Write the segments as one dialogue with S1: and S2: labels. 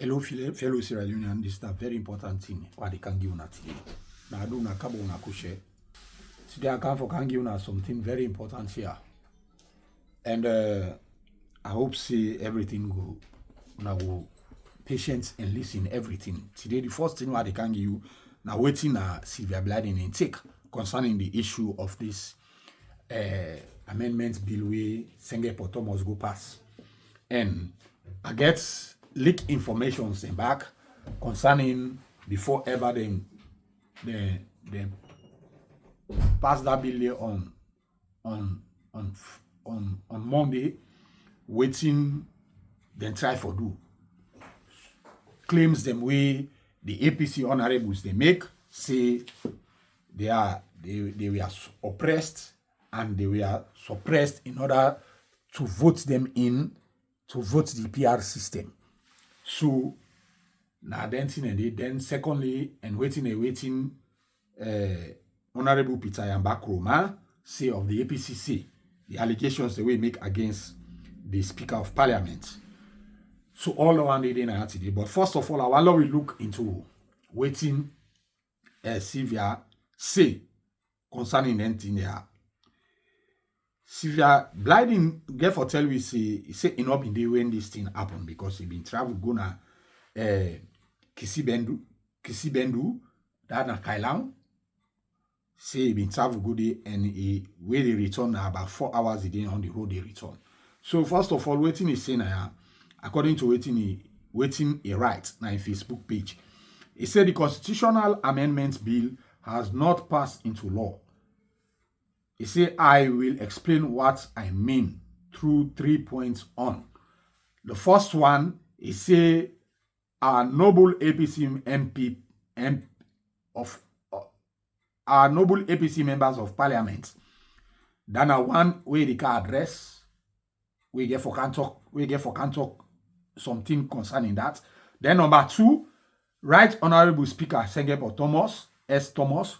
S1: Hello, fellow Sierra Leonean. This is a very important thing what they can give you today. Now, I do not kabo na kushe. Today, I can give you something very important here. And I hope see everything go patience and listen everything. Today, the first thing what they can give you now waiting Sylvia Bladin intake concerning the issue of this amendment bill where Singapore must go pass. And I get leak information back concerning before ever they pass that bill on Monday, waiting then try for do claims them way the APC honorables they make say they were oppressed and they were suppressed in order to vote them in to vote the PR system. So now then secondly and waiting Honorable Peter Yambakroma say of the APCC the allegations they will make against the Speaker of Parliament. So all around it in today. But first of all, I want to look into waiting Sylvia say concerning anything there. Sylvia Bladin get for tell we say it not been there when this thing happened because he been travel gonna Kisibendu that na Kailang. Say he been travel go there and where they return about 4 hours a day on the road they return. So first of all, waiting is saying according to waiting a right now in Facebook page. He said the constitutional amendment bill has not passed into law. He said, I will explain what I mean through 3 points on. The first one, he said, our noble APC our noble APC members of parliament, then one way they can address, we get for can talk something concerning that. Then number two, Right Honorable Speaker Sengepo Thomas, S. Thomas,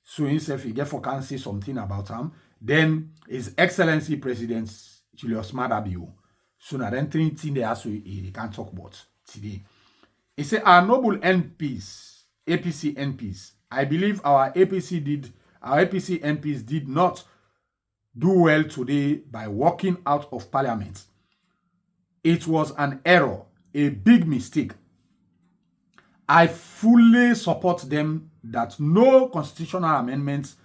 S1: so himself he get for can say something about him. Then His Excellency President Julius Maada Bio. So now then thing there so he can talk about today. He said our noble MPs, APC MPs, I believe our APC MPs did not do well today by walking out of parliament. It was an error, a big mistake. I fully support them that no constitutional amendments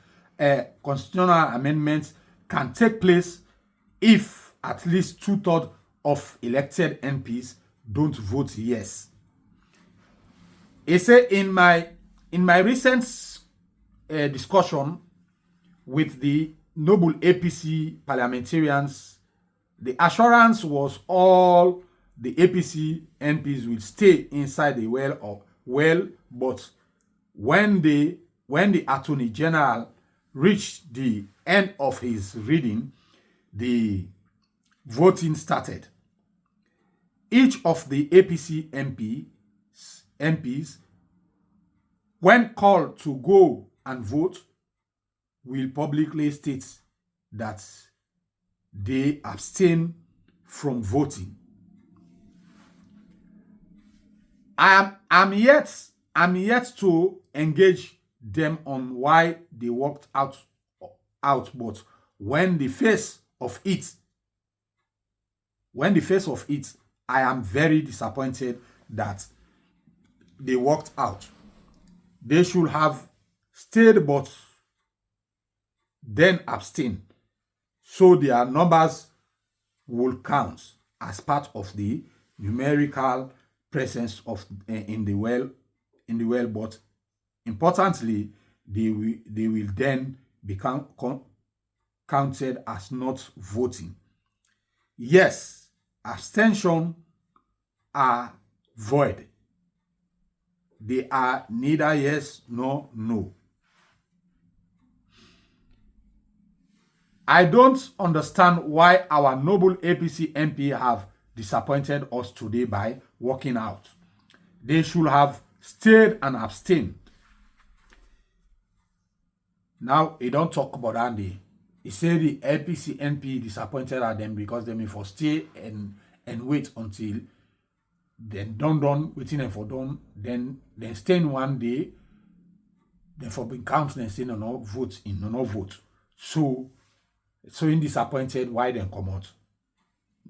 S1: can take place if at least 2/3 of elected MPs don't vote yes. He said in my recent discussion with the noble APC parliamentarians, the assurance was all the APC MPs will stay inside the well, but when the Attorney General reached the end of his reading, the voting started. Each of the APC MPs, when called to go and vote, will publicly state that they abstain from voting. I'm yet to engage them on why they walked out, but when the face of it, I am very disappointed that they walked out. They should have stayed but then abstain, so their numbers will count as part of the numerical presence of in the well, but importantly, they will then become counted as not voting. Yes, abstention are void. They are neither yes nor no. I don't understand why our noble APC MP have disappointed us today by walking out. They should have stayed and abstained. Now, he don't talk about Andy. He said the APC MP disappointed at them because they may for stay and wait until then done waiting them for done, then stay in one day, then for being count then say no vote in no vote. So in disappointed why then come out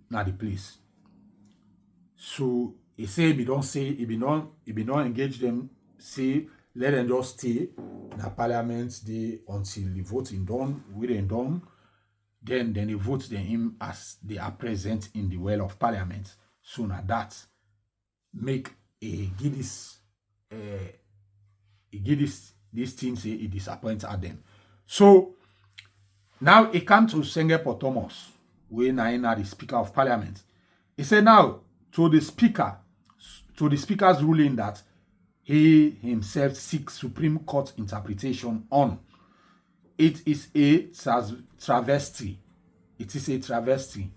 S1: now the place. So he say if he don't say if he don't engage them, say let them just stay in the parliament day until the voting done, we then done. Then they vote them him as they are present in the well of parliament. So now that make a give this this thing say it disappoints at them. So now it comes to Sengepo Thomas, when I am the Speaker of Parliament. He said now to the Speaker's ruling that he himself seeks Supreme Court interpretation on. It is a travesty. It is a travesty.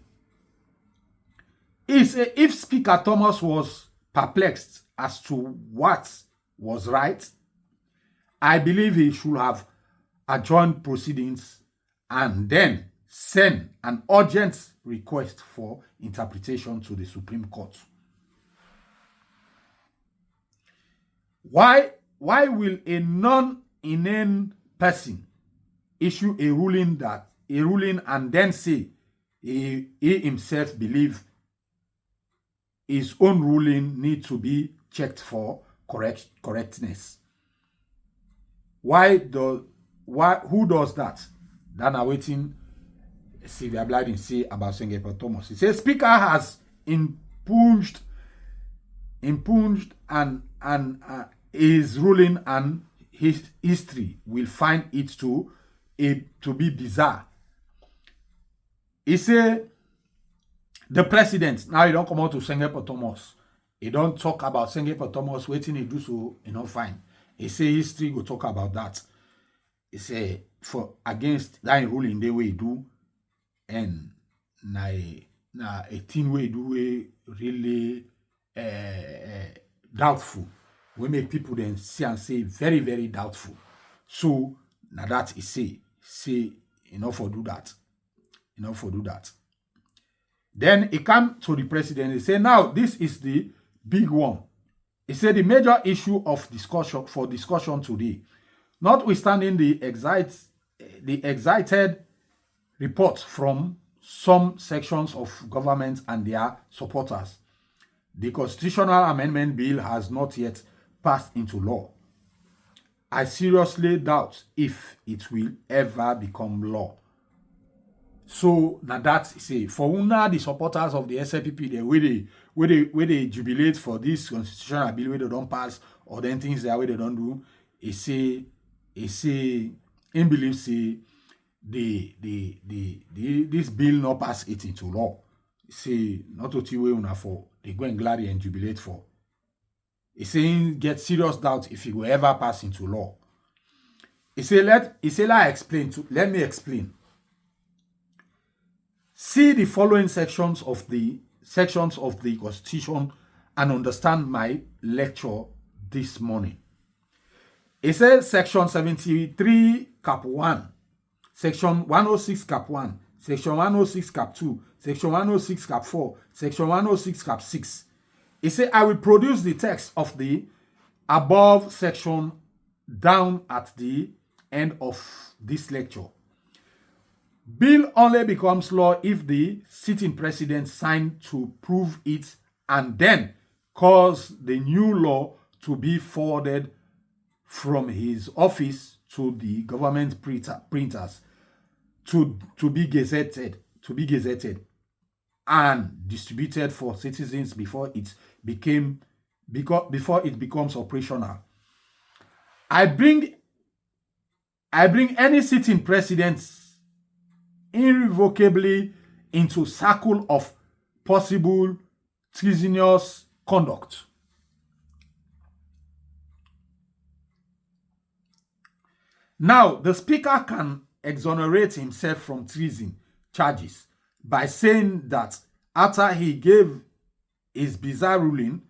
S1: He said if Speaker Thomas was perplexed as to what was right, I believe he should have adjourned proceedings and then send an urgent request for interpretation to the Supreme Court. Why will a non-inane person issue a ruling and then say he himself believe his own ruling need to be checked for correctness? Who does that? Then I waiting Sylvia Blyden say about Sengepo Thomas. He says Speaker has impunged and his ruling and his history will find it to be bizarre. He say the president now he don't come out to Sengepo Thomas. He don't talk about Sengepo Thomas waiting he do so fine. He say history go talk about that. He say for against that ruling the way he do and na a thing way do we really doubtful. We make people then see and say very, very doubtful. So now that he say enough for do that. Then he come to the president. He say now this is the big one. He said the major issue of discussion today, notwithstanding the excited reports from some sections of government and their supporters, the constitutional amendment bill has not yet passed into law. I seriously doubt if it will ever become law. So now that say for una the supporters of the SLPP, the way they jubilate for this constitutional bill where they don't pass or then things that way they don't do, he say in belief say this bill not pass it into law. Say not to way una for they go and gladly and jubilate for. He saying get serious doubt if it will ever pass into law. Let me explain. See the following sections of the Constitution and understand my lecture this morning. It says section 73 cap 1, section 106 cap 1, section 106 cap 2, section 106 cap 4, section 106 cap 6. It says I will produce the text of the above section down at the end of this lecture. Bill only becomes law if the sitting president signs to prove it and then cause the new law to be forwarded from his office to the government printers to be gazetted and distributed for citizens before it becomes operational. I bring any sitting president irrevocably into circle of possible treasonous conduct. Now, the speaker can exonerate himself from treason charges by saying that after he gave his bizarre ruling,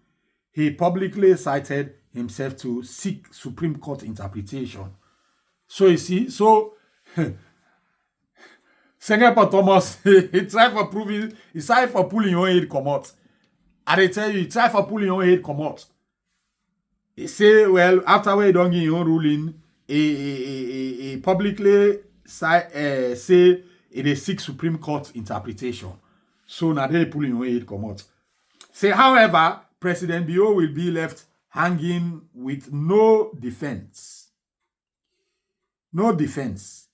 S1: he publicly cited himself to seek Supreme Court interpretation. So you see, Sengepo Thomas, he tried for pulling your head come out. they tell you, try for pulling your head come out. They say, well, after we don't give your ruling, a publicly say it is 6 Supreme Court interpretation. So now they pulling your head come out. Say, however, President Bio will be left hanging with no defense. No defense.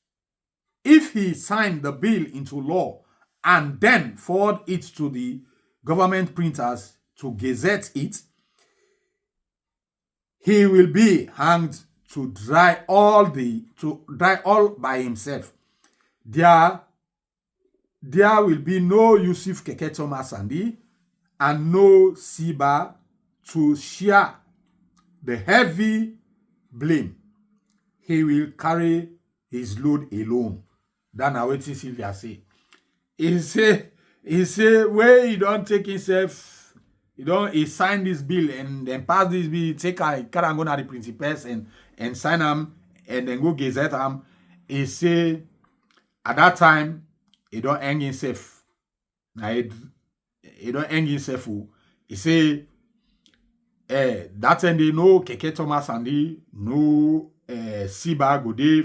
S1: If he signed the bill into law and then forward it to the government printers to gazette it, he will be hanged to dry all by himself. There will be no Yusuf Keke Thomas Sandi and no Siba to share the heavy blame. He will carry his load alone. That's what Sylvia say. He say where he don't take himself, he sign this bill and then pass this bill, take a carry and go to the principals and sign them and then go gazette them. He say at that time he don't hang himself. He don't hang himself. He say that time they know Keke Thomas and no Siba go there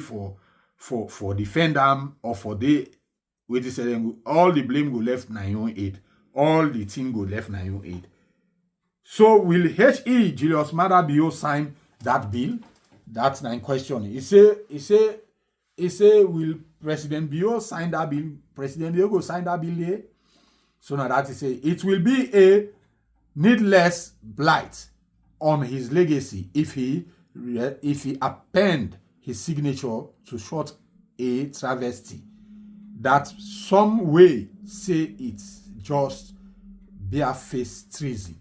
S1: for defend them or for they wait to say all the blame go left 908. All the thing go left 908. So will H.E. Julius Maada Bio sign that bill? That's my question. He say will President Bio sign that bill? President Bio go sign that bill there? So now that he say it will be a needless blight on his legacy if he append his signature to short a travesty that some way say it's just barefaced treason.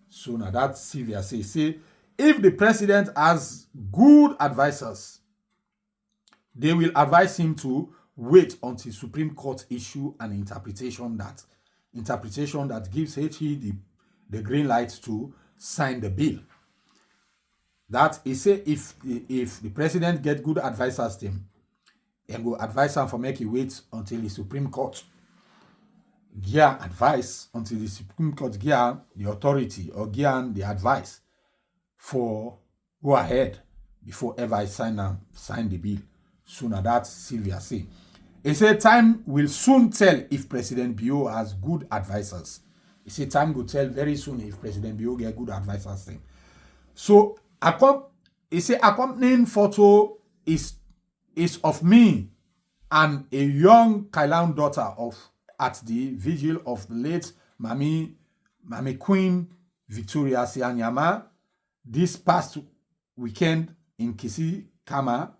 S1: So now that Sylvia say if the president has good advisors, they will advise him to wait until Supreme Court issue an interpretation that gives HE the green light to sign the bill. That he say if the president get good advisors them and go advise him for make he wait until the Supreme Court give advice until the Supreme Court give the authority or give the advice for go ahead before ever I sign the bill. Sooner that Sylvia say. He said time will soon tell if President Bio has good advisors. He said time will tell very soon if President Bio get good advisors them. So he said accompanying photo is of me and a young Kailan daughter at the vigil of the late Mami Queen Victoria Sianyama this past weekend in Kisi Kama.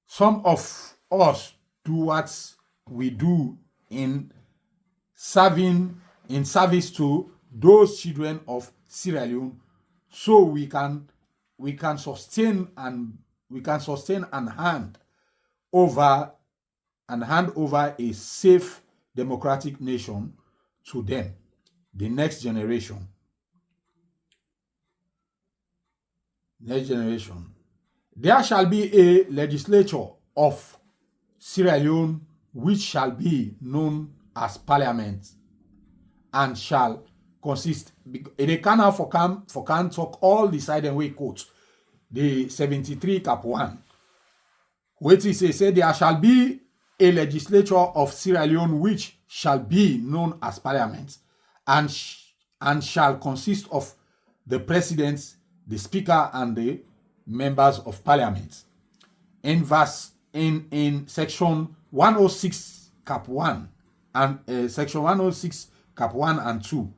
S1: Some of us do what we do in service to those children of Sierra Leone, so we can sustain and hand over a safe democratic nation to them, the next generation. There shall be a legislature of Sierra Leone which shall be known as Parliament and shall consist. They can for can talk all the side and way quote the 73 cap 1. Which is say there shall be a legislature of Sierra Leone which shall be known as Parliament and shall consist of the president, the speaker, and the members of Parliament. In section 106 cap 1 and section 106 cap 1 and 2,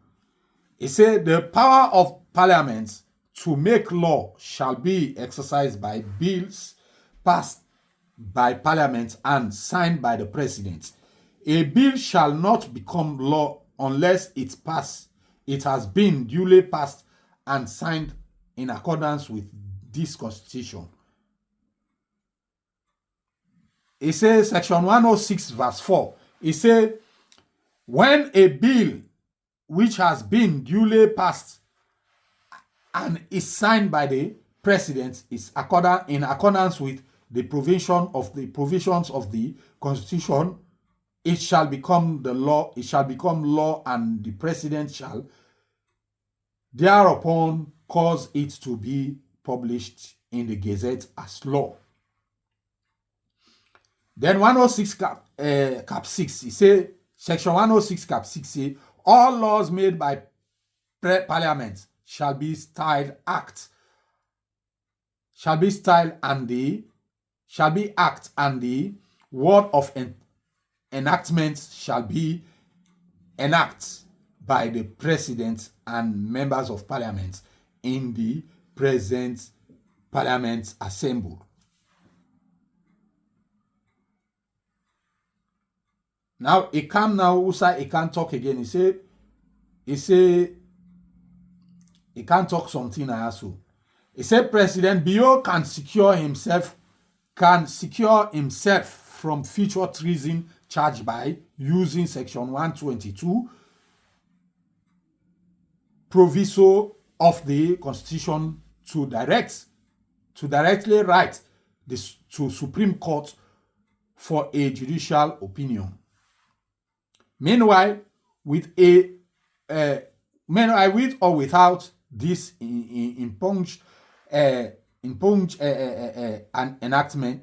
S1: it said the power of Parliament to make law shall be exercised by bills passed by Parliament and signed by the President. A bill shall not become law unless it has been duly passed and signed in accordance with this Constitution. It says section 106 verse 4. It says when a bill which has been duly passed and is signed by the President is in accordance with the provisions of the Constitution it shall become the law, it shall become law, and the president shall thereupon cause it to be published in the Gazette as law. Then 106 cap 6, he say, section 106 cap 6 say, all laws made by Parliament shall be styled act, and the word of enactment shall be enacted by the president and members of parliament in the present parliament assembled. Now he come now, Usa, he can't talk again. He say he can't talk something also. He said President Bio can secure himself from future treason charged by using section 122 proviso of the Constitution to directly write to Supreme Court for a judicial opinion. Meanwhile, with or without this impunged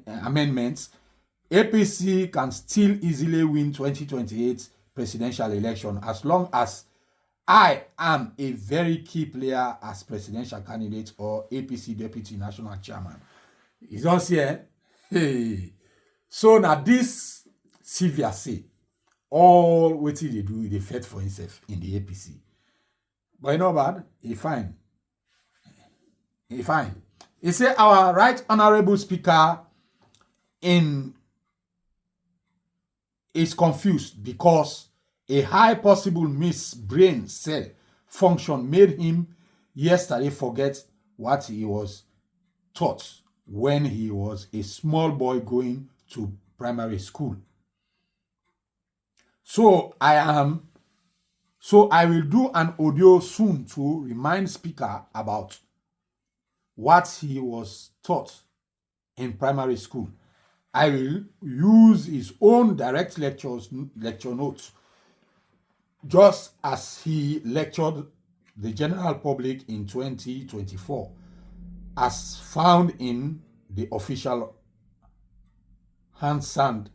S1: amendments, APC can still easily win 2028 presidential election as long as I am a very key player as presidential candidate or APC deputy national chairman. It's just here. Hey. So now this Sylvia say, all what they do, they fight for himself in the APC. But you know bad, he fine. He fine. He say our right honorable speaker is confused because a high possible missed brain cell function made him yesterday forget what he was taught when he was a small boy going to primary school. So I will do an audio soon to remind speaker about what he was taught in primary school. I will use his own direct lecture notes, just as he lectured the general public in 2024, as found in the official Hansard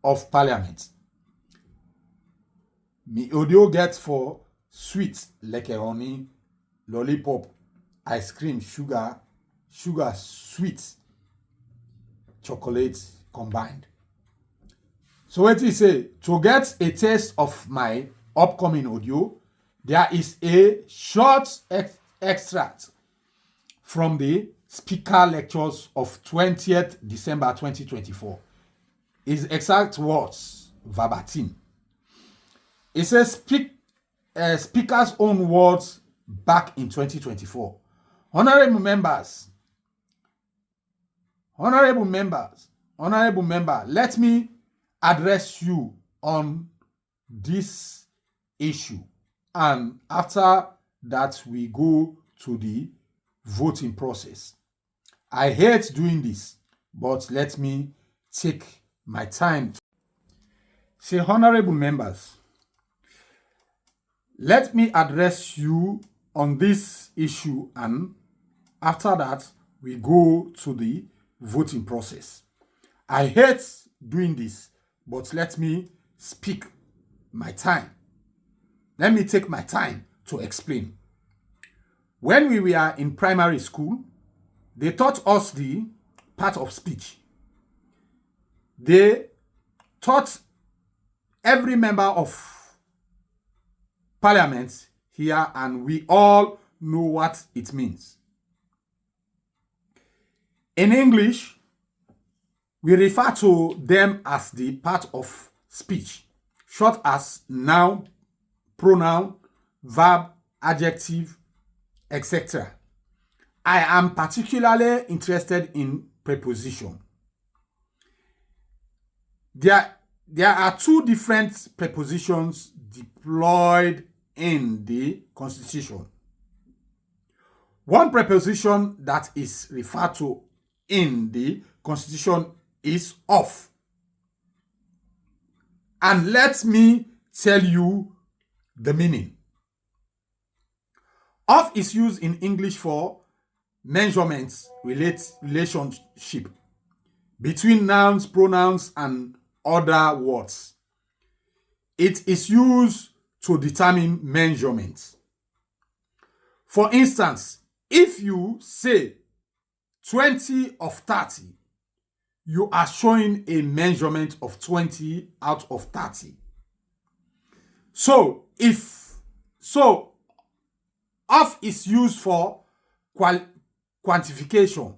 S1: of Parliament. Me audio gets for sweets like a honey, lollipop, ice cream, sugar, sweets, chocolate combined. So what he say? To get a taste of my upcoming audio, there is a short extract from the speaker lectures of 20th December 2024. His exact words, verbatim. It says, speaker's own words back in 2024. Honorable member, let me address you on this issue. And after that, we go to the voting process. I hate doing this, but let me take my time. Say, honorable members, let me address you on this issue, and after that, we go to the voting process. I hate doing this, but let me speak my time. Let me take my time to explain. When we were in primary school, they taught us the part of speech. They taught every member of parliament here, and we all know what it means. In English, we refer to them as the part of speech, short as noun, pronoun, verb, adjective, etc. I am particularly interested in preposition. There are two different prepositions deployed in the Constitution. One preposition that is referred to in the Constitution is of. And let me tell you the meaning. Of is used in English for measurements, relationship between nouns, pronouns, and other words. It is used to determine measurements. For instance, if you say 20 of 30, you are showing a measurement of 20 out of 30. So, of is used for quantification.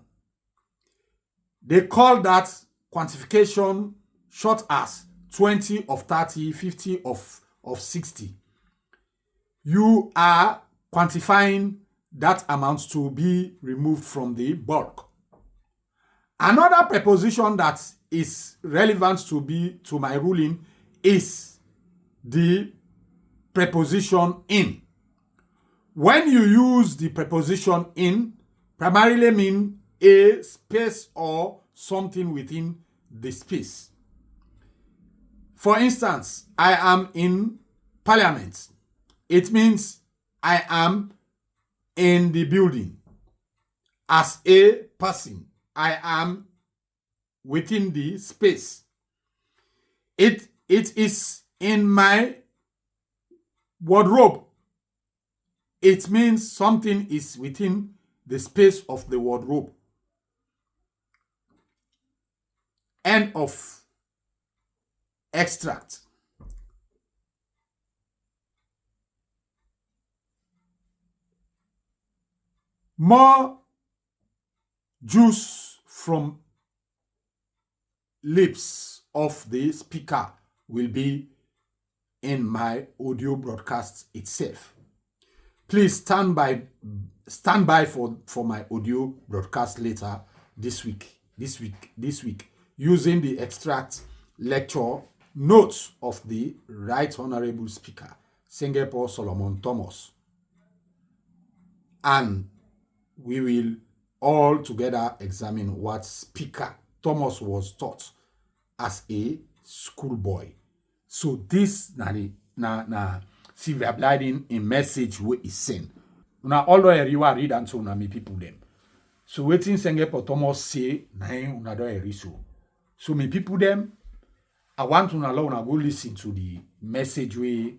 S1: They call that quantification short as 20 of 30, 50 of 60. You are quantifying that amount to be removed from the bulk. Another preposition that is relevant to my ruling is the preposition in. When you use the preposition in, primarily mean a space or something within the space. For instance, I am in Parliament. It means I am in the building. As a person, I am within the space. It is in my wardrobe. It means something is within the space of the wardrobe. End of extract. More juice from lips of the speaker will be in my audio broadcast itself. Please stand by for my audio broadcast later this week, using the extract lecture notes of the Right Honorable Speaker, Singapore Solomon Thomas. And we will all together examine what Speaker Thomas was taught as a schoolboy. So this na Sylvia Blyden in message we is sent. Una all you are read and so na me people them. So waiting Singapore Thomas say na una do eri so. So me people them, I want to allow una go listen to the message we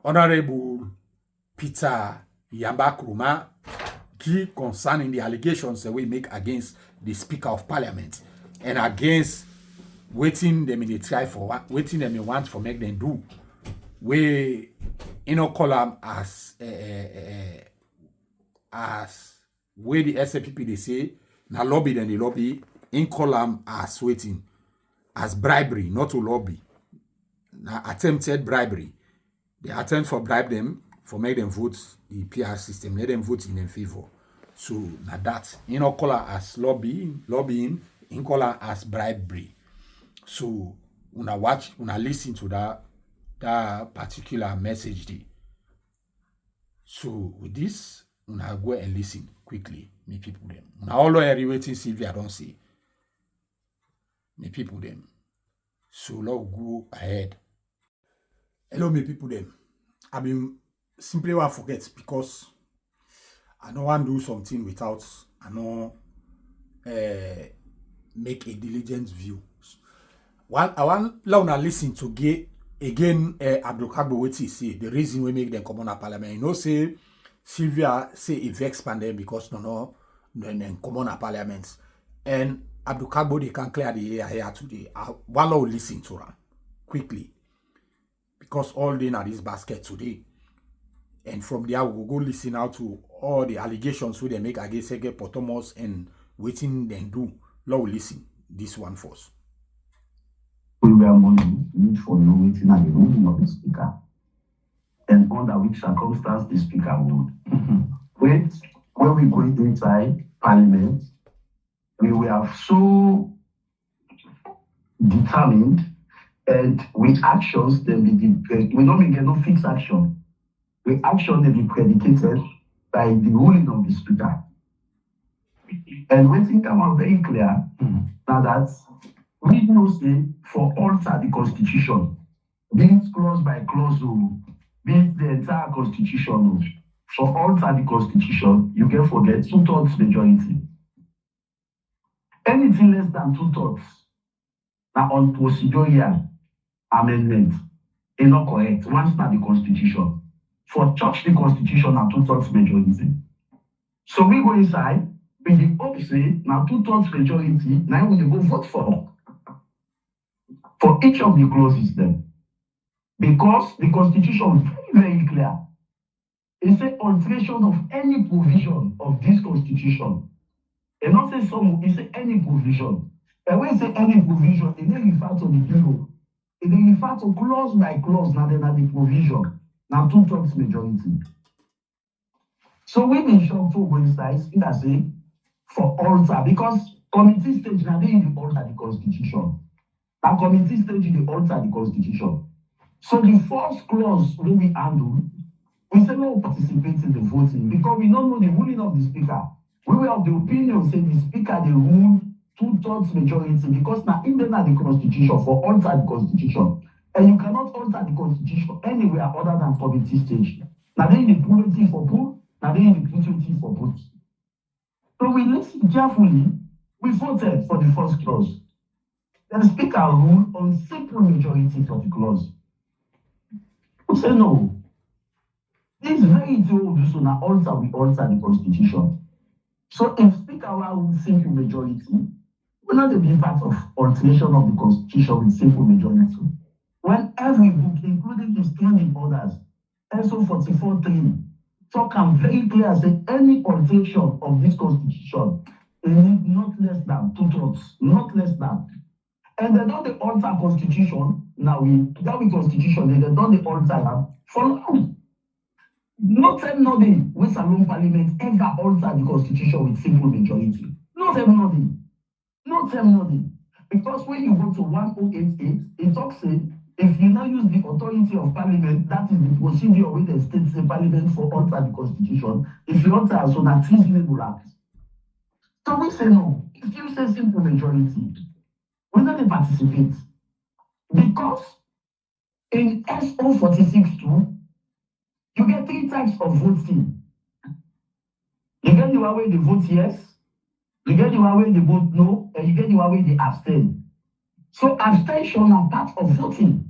S1: Honorable Peter Yamba Kruma give concerning the allegations that we make against the Speaker of Parliament and against waiting them in the try for waiting them in want for make them do. We call them as where the SLPP they say na lobby then the lobby in column as waiting as bribery, not to lobby. Na attempted bribery. They attempt for bribe them for make them vote the PR system, let them vote in their favor. So now that call as lobbying, in call as bribery. So una listen to that particular message there. So with this, una go and listen quickly, me people them. Una all waiting Sylvia don't see. Me people them. So let's go ahead. Hello, me people them. I mean simply want to forget because I don't want to do something without I know make a diligent view. I want to listen to get again Abdul Kagbo what he say the reason we make them come on a parliament. You know, say Sylvia say if expanded because no come on a parliament and Abdul Kagbo they can clear the air here today. While I will listen to her quickly because all day now this basket today. And from there, we will go listen out to all the allegations we they make against Singapore Thomas and waiting then do. Now listen this one first.
S2: We were money need for no waiting at the ruling of the speaker, and under which circumstance the speaker would. When we go inside Parliament, we were so determined, and with actions, then we don't get no fixed action. The action may be predicated by the ruling of the speaker. And waiting come out very clear now that we know say for alter the constitution, be it clause by clause, be it the entire constitution, for alter the constitution, you can forget 2/3 majority. Anything less than 2/3 now on procedural amendment is not correct. Once not the constitution. For church the constitution and 2/3 majority. So we go inside with the hope say now 2/3 majority, now we go vote for each of the clauses then. Because the constitution is very, very clear. It says alteration of any provision of this constitution. And not say some, it say any provision. And when it say any provision, it doesn't refer to the bureau. It doesn't refer to clause by clause, now then the provision. Now 2/3 majority. So we been shocked to go inside, in a say, for alter, because committee stage now they in the alter the constitution. Now committee stage in the alter the constitution. So the first clause when we handle, we say no participate in the voting because we don't know the ruling of the speaker. We will have the opinion say the speaker they rule 2/3 majority because now in the constitution for alter the constitution. And you cannot alter the constitution anywhere other than committee stage. Now they in the purity for put, now they in the purity for put. So we listen carefully, we voted for the first clause. The speaker ruled on simple majority for the clause. We say no. This is very old, so now alter we alter the constitution. So if speaker will simple majority, we're not be part of alteration of the constitution with simple majority. When every book, including the standing orders, SO 44.3, talk and very clear say any alteration of this constitution is not less than 2/3, not less than. And they don't alter constitution. Now we constitution, they don't alter for long. No time nothing with Salon Parliament ever alter the constitution with simple majority. No time nothing. No time nothing. Because when you go to 1088, it talks say if you now use the authority of Parliament, that is the procedure with the states in Parliament for alter the constitution. If you alter so that reasonable act. So we say no. If you say simple majority, we not participate. Because in SO 46.2, you get 3 types of voting. You get the one where they vote yes, you get the one where they vote no, and you get the one where they abstain. So abstention are part of voting.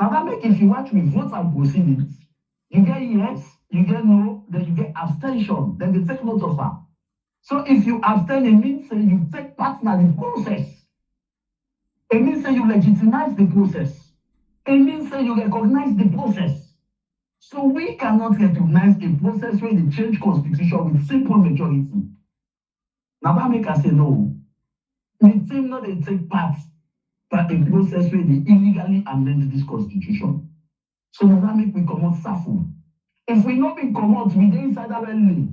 S2: Now that make if you watch me vote and proceedings, you get yes, you get no, then you get abstention, then they take note of that. So if you abstain, it means you take part in the process. It means you legitimize the process. It means you recognize the process. So we cannot recognize a process where they change constitution with simple majority. Now that make us say no. We think not they take part but a process where they illegally amend this constitution. So now that make we come out suffer. If we not be come out, we inside our early.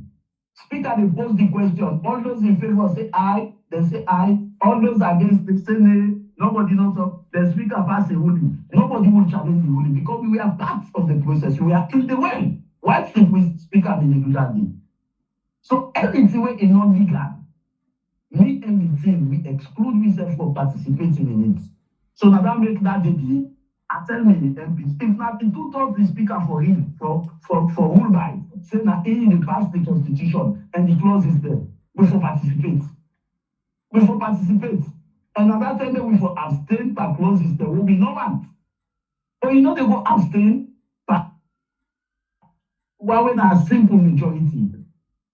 S2: Speaker they pose the question. All those in favor say aye, they say aye. All those against they say nay. Nobody knows up. The speaker pass a ruling. Nobody will challenge the ruling because we are part of the process. We are in the way. Why should we speaker be negligent? So anything way is not legal. Me and the team, we exclude myself from participating in it. So now that make that day, I tell me the MPs, if not the 2/3 the speaker for him, for rule by, say that he pass the constitution and the clause is there, we for participate. We for participate. And at that time, we for abstain per clauses, there will be no one. But you know they go abstain per when a simple majority.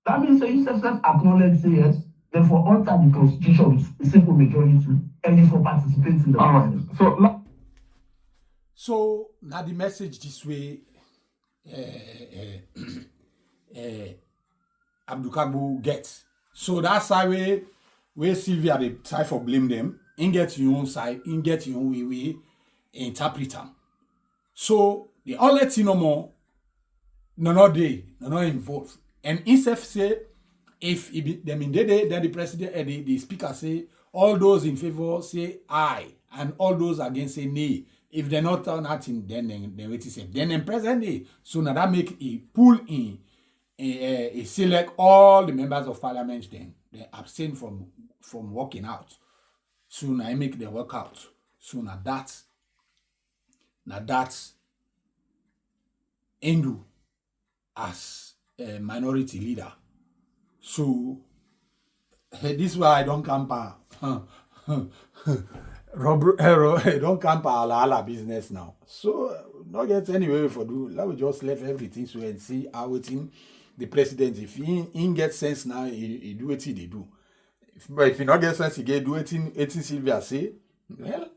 S2: That means you self acknowledge say yes, then for alter the constitution with a simple majority, and you for participate in the process.
S1: So now the message this way, Abdul Kagbo gets. So that's how where Sylvia they try for blame them, in get your own side, in get your own way, interpret them. So they all let you know more, no involved. And instead say, if it be them in day, then the president and the speaker say, all those in favor say aye, and all those against say nay. If they're not turn out in, then wait to say, then in present day. So now that make a pull in, a select all the members of parliament then they abstain from working out. So now I make the workout. So now that Hindu as a minority leader. So this is why I don't camp I don't camp ala business now. So not get anywhere for do. Let me just leave everything so and see how it in the president. If he get sense now, he do what they do. But if he not get sense, he get do it Sylvia say. Well,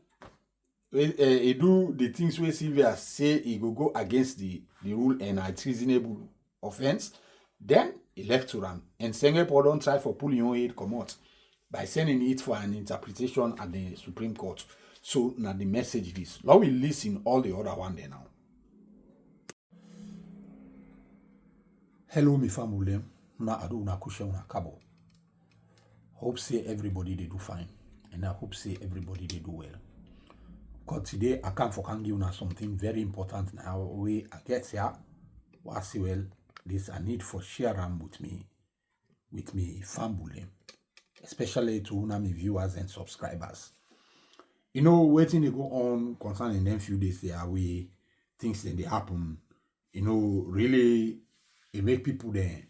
S1: he do the things where Sylvia say he go against the rule and a treasonable offense. Then he left to run. And Singapore don't try for pulling your aid come out by sending it for an interpretation at the Supreme Court. So now the message is, now we listen all the other one there now. Hello, my family. Na adu na kusha una kabo. Hope say everybody they do fine, and I hope say everybody they do well. Because today I can give you something very important now. We I get here. Was well. This I need for share them with me family, especially to my viewers and subscribers. You know, waiting to go on concerning them few days there, we things that they happen. You know, really it make people then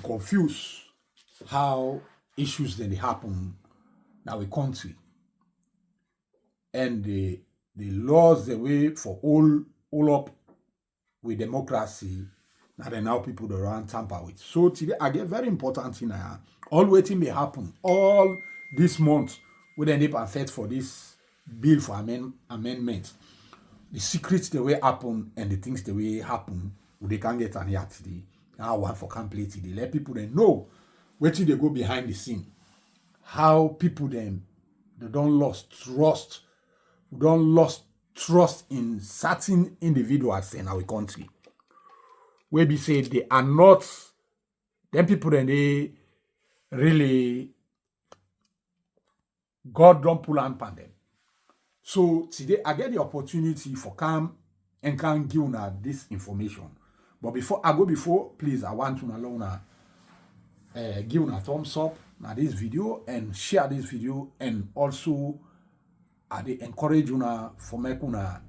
S1: confuse how issues then they happen now in country. And the laws the way for all up with democracy. Now people that run tamper with. So today I get very important thing now. All waiting may happen. All this month we end up affect for this bill for amendment. The secrets the way happen and the things the way happen, they can get an yet today. Now one for complete today. Let people then know where they go behind the scene. How people then they don't lost trust in certain individuals in our country. Where we say they are not, them people then they really, God don't pull on them. So today I get the opportunity for come and can give you this information. But before I go please I want to allow give you a thumbs up now this video and share this video, and also I encourage you for make una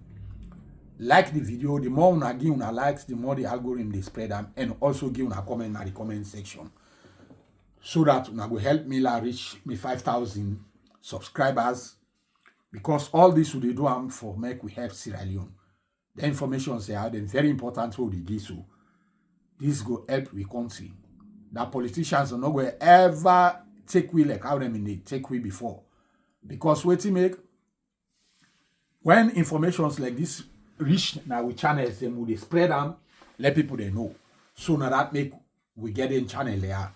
S1: like the video. The more una give una likes, the more the algorithm they spread them, and also give una comment in the comment section, so that una will help me reach me 5,000 subscribers. Because all this will do for make we help Sierra Leone. The information they are very important to the give so this go help we country. That politicians are not going to ever take we like how them they take we before. Because what to make when informations like this reach now with channels, then they spread them, let people they know. So now that make we get in channel there,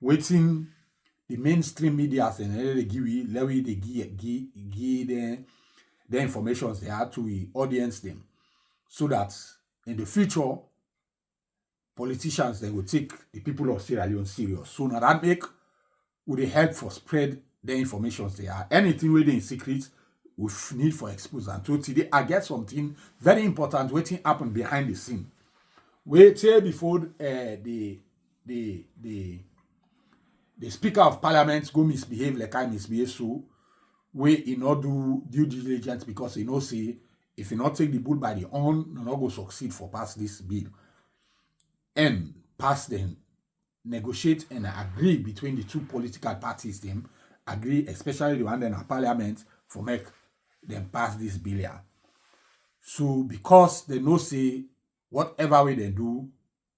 S1: waiting the mainstream media and they give the information they have to the audience them, so that in the future politicians they will take the people of Sierra Leone serious. So now that make would they help for spread the information they are. Anything within in secret we need for expose. And so today I get something very important waiting happen behind the scene. Wait till before the Speaker of Parliament go misbehave like I misbehave, so we not do due diligence, because he know say if he not take the bull by the horn, no not go succeed for pass this bill and pass them, negotiate and agree between the two political parties. Them agree, especially the one in Parliament, for make them pass this bill here. So because they know say whatever way they do,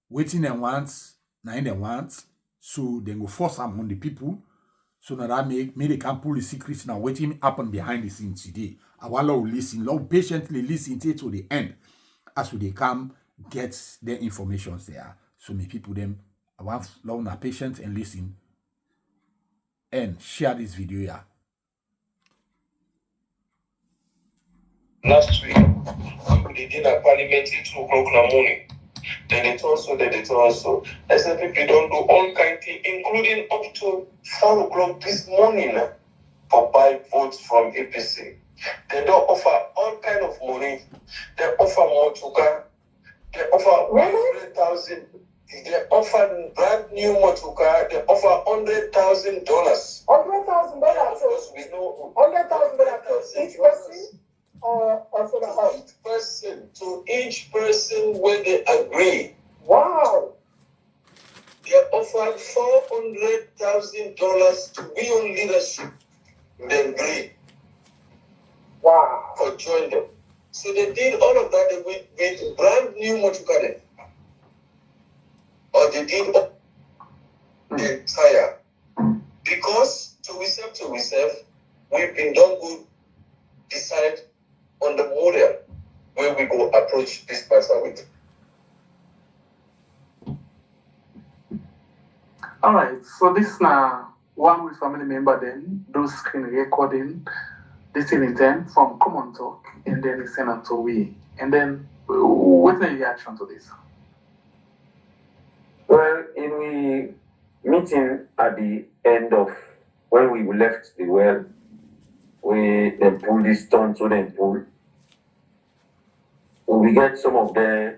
S1: waiting them once, now they want. So they go force them on the people. So now that make they can pull the secrets now waiting happen behind the scenes today. I want to listen, patiently listen to the end as they come get their information there. So me people them I want to patient and listen and share this video here.
S2: Last week, they did a parliament at 2 o'clock in the morning. Then they told so. SLPP don't do all kind of things, including up to 4 o'clock this morning for buy votes from APC. They don't offer all kind of money. They offer more sugar. They offer 100,000. They offer brand new motor car. They offer $100,000.
S3: $100,000
S2: Because we know
S3: $100,000 to each person or for the house?
S2: each person, to each person when they agree.
S3: Wow.
S2: They offered $400,000 to be on leadership. They agreed
S3: Wow.
S2: for join them. So they did all of that with brand new Motukade. Or they did all the entire. Because to ourselves, we've been done good, decide on the model where we go approach this person with.
S4: All right, so this now one with family member then do screen recording, this in them from common talk, and then it's sent to we. And then what's the reaction to this?
S5: Well, in the meeting at the end of when we left the well, we then pull this turn to them pull. We get some of the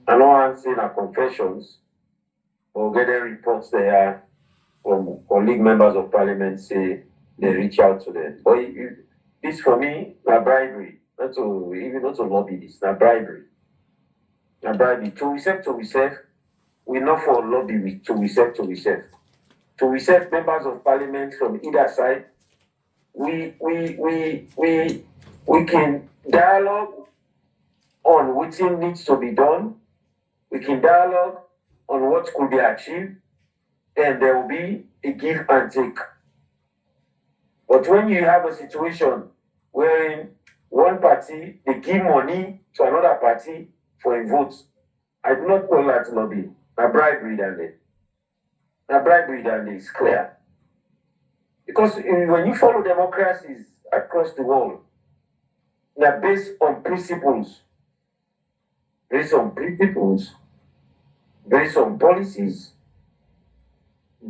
S5: I know I'm saying our confessions, but we get the reports there from colleague members of parliament say they reach out to them. But this for me, na bribery. Not to lobby this, na bribery. Na bribery. To receive, we not for lobby with to receive. To receive members of parliament from either side, we can dialogue on what needs to be done. We can dialogue on what could be achieved, and there will be a give and take. But when you have a situation wherein one party they give money to another party for a vote, I do not call that lobby. A bribery than it. A bribery than it is clear. Because when you follow democracies across the world, they're based on principles, based on policies,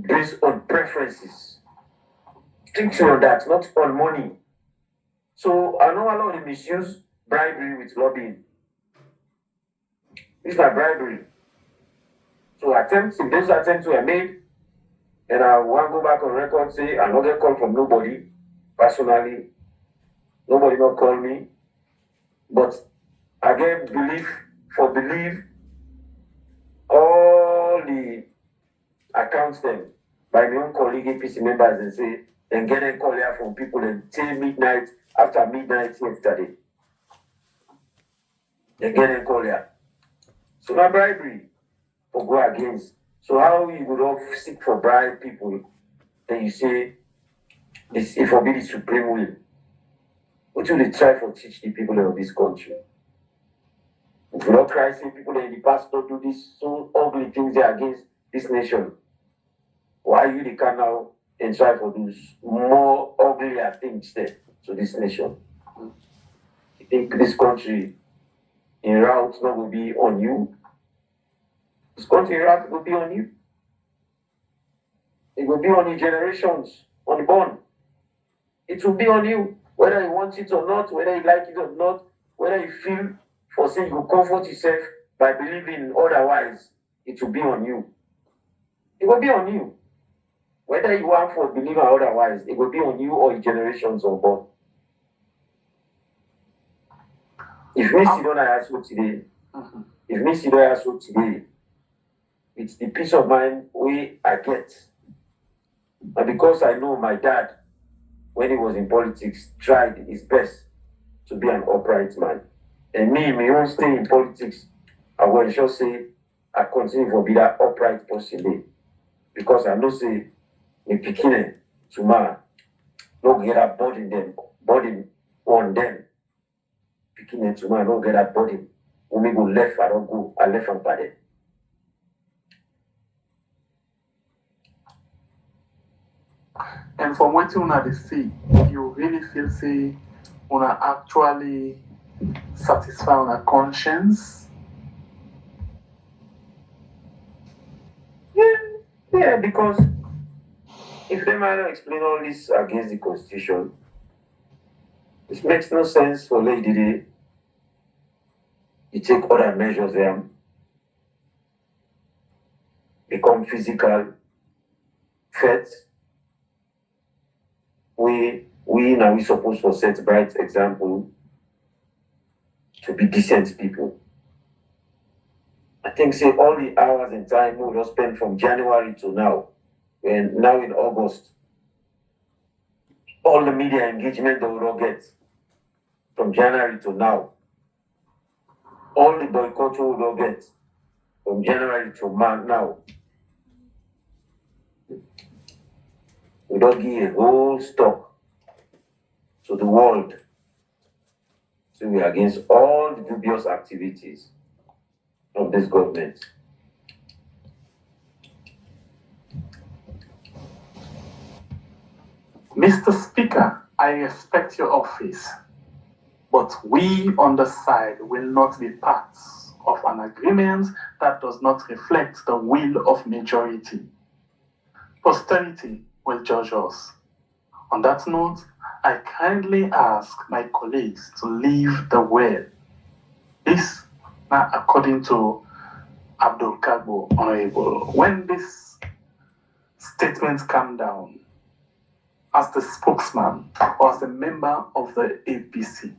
S5: based on preferences. Strictly on that, not on money. So I know a lot of them misuse bribery with lobbying. It's not bribery. So if those attempts were made, and I want to go back on record, say I not get call from nobody, personally, nobody not call me, but I get believe all the accounts them by my own colleague APC members and say, and get a call here from people until midnight, after midnight yesterday. They get a call here. So not bribery for go against. So how you would all seek for bribe people, then you say this it forbid the supreme will. What will they try for teach the people of this country? If you don't cry, say people in the past don't do this so ugly things they against this nation. Why you they can now and try for those more uglier things there to this nation? You think this country in route not will be on you? This country in route will be on you. It will be on your generations, unborn. It will be on you, whether you want it or not, whether you like it or not, whether you feel for saying you comfort yourself by believing otherwise, it will be on you. It will be on you. Whether you want for believe or otherwise, it will be on you or your generations unborn. If me sit down and ask you today, it's the peace of mind I get. And because I know my dad, when he was in politics, tried his best to be an upright man. And me won't stay in politics. I will ensure say I continue to be that upright person there. Because I know say the beginning tomorrow, no get that burden on them. Beginning tomorrow, no get that burden. When we go left, I don't go. I left from bad.
S4: And from what you know they see, you really feel say wanna actually satisfy on a conscience.
S5: Yeah, because if they might not explain all this against the constitution, it makes no sense for Lady Day. You take other measures there. become physical threats. We now we supposed to set bright example to be decent people. I think say all the hours and time we just spend from January to now, and now in August, all the media engagement that we all get from January to now, all the boycott we all get from January to now, we don't give a whole stop to the world. So we are against all the dubious activities of this government.
S4: Mr. Speaker, I respect your office, but we on the side will not be parts of an agreement that does not reflect the will of majority. Posterity will judge us. On that note, I kindly ask my colleagues to leave the well. This, now according to Abdul Kagbo, Honorable, when this statement come down, as the spokesman or as a member of the APC,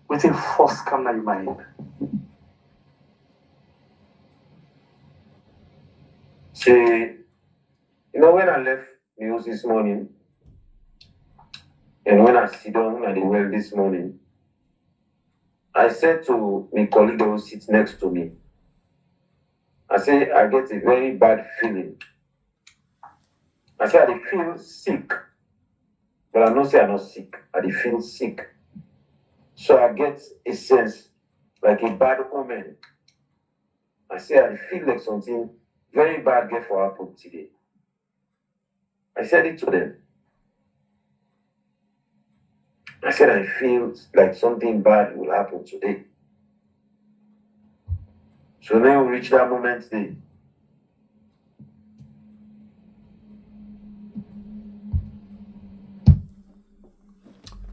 S4: waiting first come to your mind.
S5: See, when I left news this morning, and when I sit down at the well this morning, I said to my colleague who sits next to me, I say I get a very bad feeling. I say I feel sick, but I don't say I'm not sick. I feel sick. So I get a sense like a bad omen. I say I feel like something very bad get for happen today. I said it to them. I said I feel like something bad will happen today. So now we reach that moment today.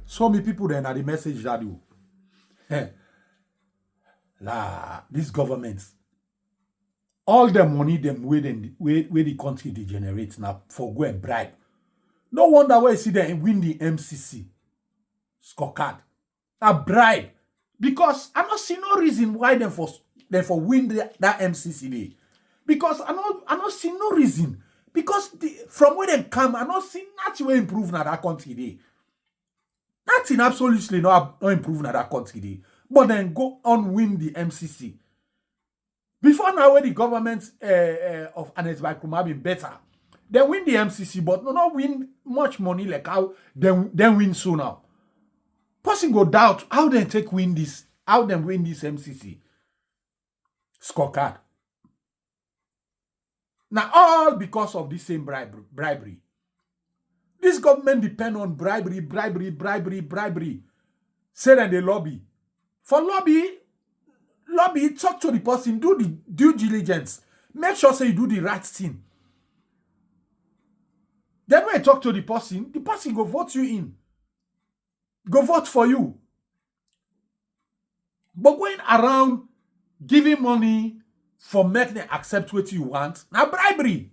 S1: So many people then are the message that you this government, all the money them where the country degenerates now for go and bribe. No wonder why you see them win the MCC scorecard. A bribe. Because I don't see no reason why them for win that MCC day. Because I don't see no reason. Because from where they come, I don't see nothing will improve na that country day. Nothing absolutely not improve na that country day. But then go on win the MCC. Before now, when the government of Anet Bakruma been better, they win the MCC, but not win much money like how they win so now. Person go doubt how they win this MCC scorecard. Now all because of the same bribery. This government depend on bribery. Say that they lobby. For lobby, talk to the person, do the due diligence. Make sure say you do the right thing. Then when you talk to the person go vote you in. Go vote for you. But going around giving money for making them accept what you want, now bribery.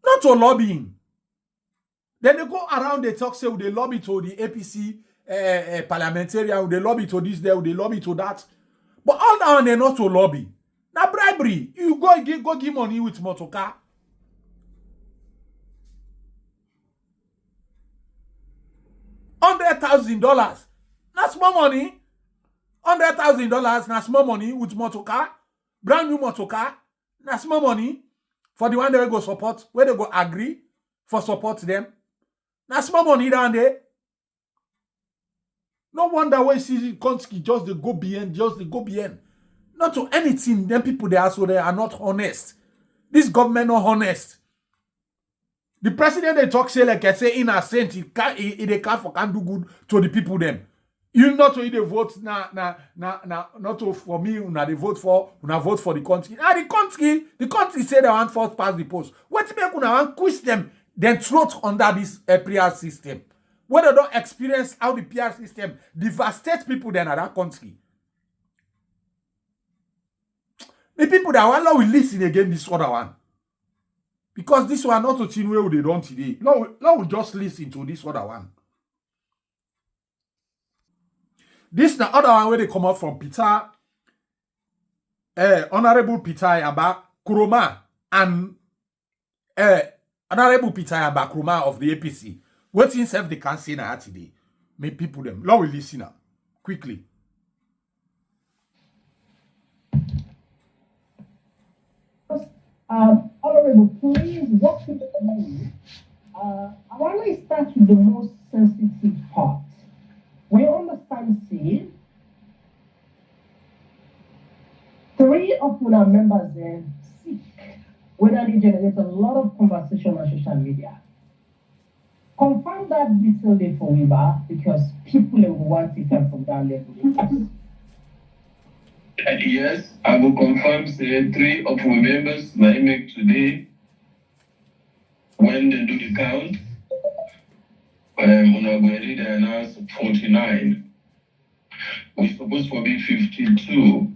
S1: Not to lobbying. Then they go around, they talk, say, they lobby to the APC parliamentarian, they lobby to this, they lobby to that. But all that one, they're not to lobby. Now bribery. You go give money with motorcar. $100,000. That's more money. $100,000. That's more money with motorcar. Brand new motorcar. That's more money. For the one they go support, where they go agree for support them. That's more money down there. No wonder why see Konski just they go beyond. Not to anything. Them people they are not honest. This government not honest. The president they talk say like I say innocent. He can't do good to the people them. You not to either vote not to for me, they vote for the country. Now the country say they want first pass the post. What make una want quiz them, then throat under this PR system? When they don't experience how the PR system devastates people then at that country. The people that want law will listen again this other one. Because this one not a thing where they don't today. Law will just listen to this other one. This the other one where they come out from Peter, Honorable Peter Yaba Kuroma and Honorable Peter Yaba Kuroma of the APC. What himself they can say now today. Make people them. Law will listen now. Quickly.
S3: Honorable, please walk me through. I want to start with the most sensitive part. We understand, see, 3 of our members are sick, whether they generate a lot of conversation on social media. Confirm that detail for Weber because people will want to come from that level.
S6: Yes, I will confirm say 3 of our members that I make today when they do the count. When I read they announce 49. We're supposed to be 52.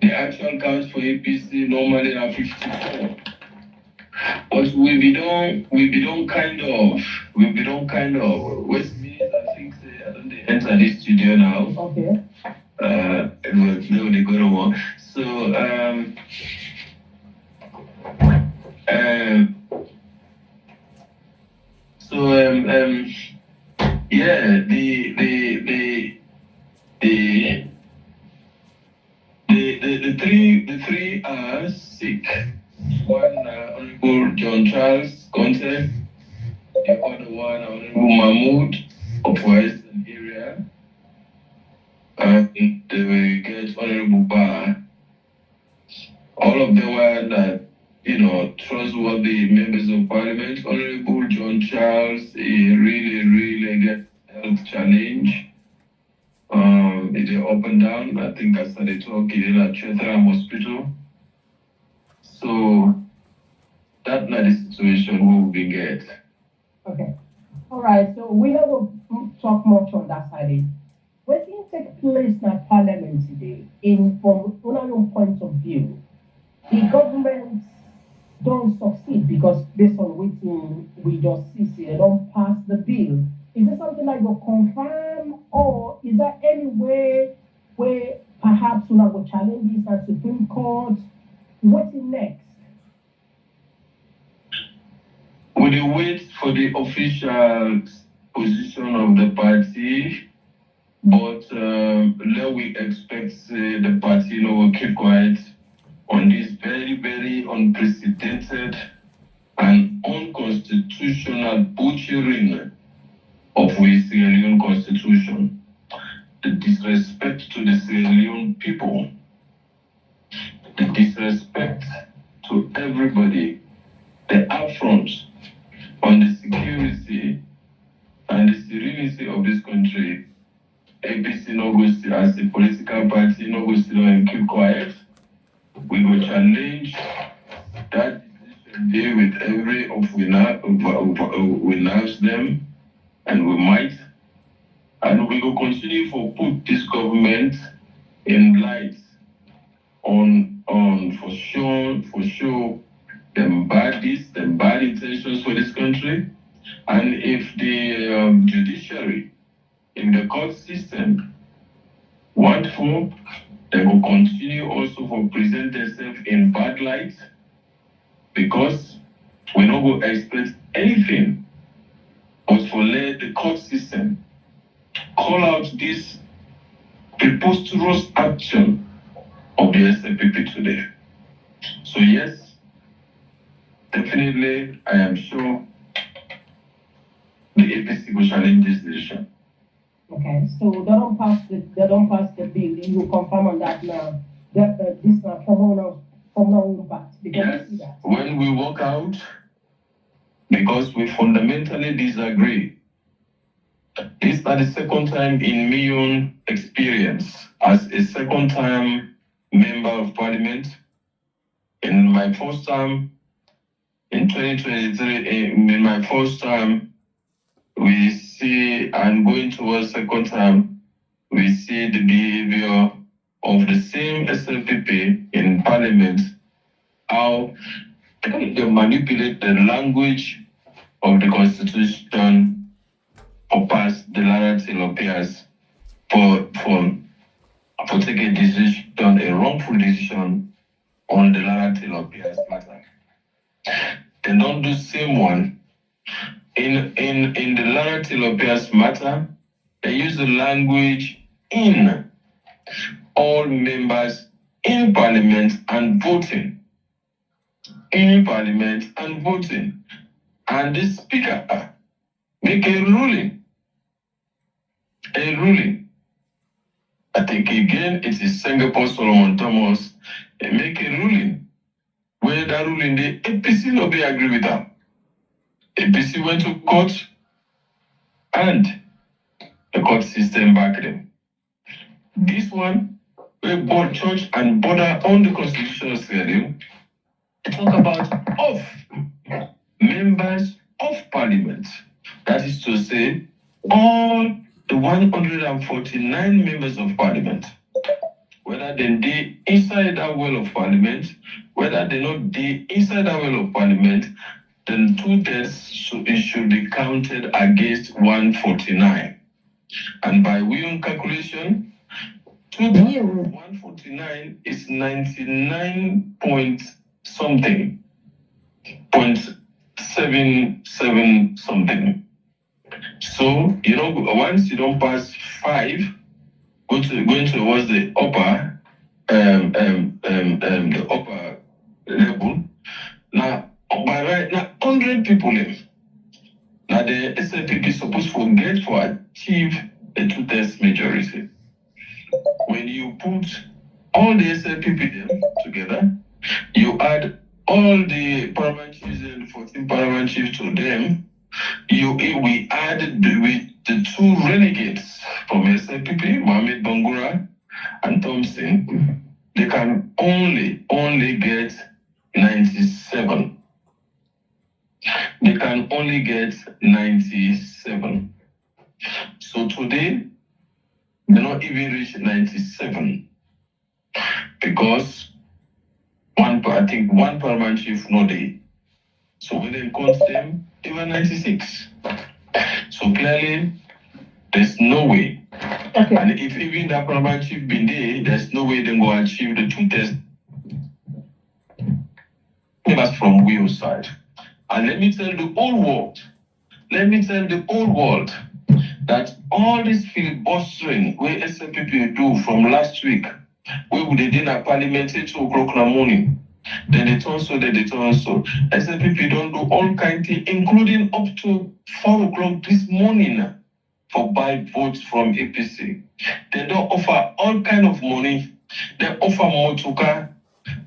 S6: The actual count for APC normally are 54. But we be done kind of which means I think say I don't enter this studio now.
S3: Okay.
S6: No, they go to work. So yeah, the three are sick. One Honorable John Charles Conte, the other one Honorable Mahmoud of Western area, and we get Honorable Bar. All of them were that trustworthy members of parliament. Honorable John Charles, he really gets health challenge. It is up and down. I think I started talking in at Cheltenham Hospital. So that's not the situation we get.
S3: Okay. All right. So we don't talk much on that side. What will take place in Parliament today, from your own point of view, the government don't succeed because based on waiting we just see they don't pass the bill. Is it something like you confirm, or is there any way where perhaps you will challenge this at Supreme Court? What's next?
S6: We will wait for the official position of the party, but now we expect the party will keep quiet on this very unprecedented and unconstitutional butchering of the Sierra Leone Constitution, the disrespect to the Sierra Leone people, the disrespect to everybody, the affront on the security and the serenity of this country. APC no go see as a political party, no go sit down and keep quiet. We will challenge that decision there with every of we nudge them, and we might, and we will continue to put this government in light on for sure them bad intentions for this country, and if the judiciary, in the court system want for, they will continue also for present themselves in bad light, because we not going to expect anything but for let the court system call out this preposterous action of the SLPP today. So yes, definitely I am sure the APC will challenge this decision.
S3: Okay, so they don't pass the bill. You will confirm on that now. That this from our impact.
S6: Yes, when we walk out, because we fundamentally disagree. This is the second time in Million experience as a second time member of parliament. In my first time, in 2023, in my first time, we see, and going towards second time, we see the behavior of the same SLPP in Parliament, how they manipulate the language of the Constitution or pass the narrative appears for taking a decision, a wrongful decision on the narrative appears matter. They don't do the same one. In the narrative appears matter, they use the language in all members in Parliament and voting. In Parliament and voting. And the Speaker make a ruling. A ruling. I think again it is Singapore Solomon Thomas. They make a ruling. Where that ruling the APC no be agree with them. APC went to court and the court system backed them. This one, where both church and border on the constitutional schedule, talk about of members of Parliament. That is to say, all the 149 members of Parliament, whether they inside that well of Parliament, whether they not inside that well of Parliament, then 2/3 it should be counted against 149. And by William calculation, 149 is 99 point something, 0.77 something. So, once you don't pass 5, going towards the upper the upper level. Now, by right now, 100 people left. Now the SLPP is supposed to get to achieve a 2/3 majority. When you put all the SLPP together, you add all the paramount chiefs and 14 paramount chiefs to them, we added the 2 renegades from SLPP, Mohamed Bangura and Thompson. They can only get 97. They can only get 97. So today, they not even reach 97 because one paramount chief no day. So when they count them, they were 96. So clearly, there's no way.
S3: Okay.
S6: And if even that paramount chief been there, there's no way they go achieve the 2/3. That's from Will's side. And let me tell the whole world that all this filibustering where SLPP do from last week, where they did a parliament at 2 o'clock in the morning, then they turn so. SLPP don't do all kind of things, including up to 4 o'clock this morning for buy votes from APC. They don't offer all kind of money. They offer motoka.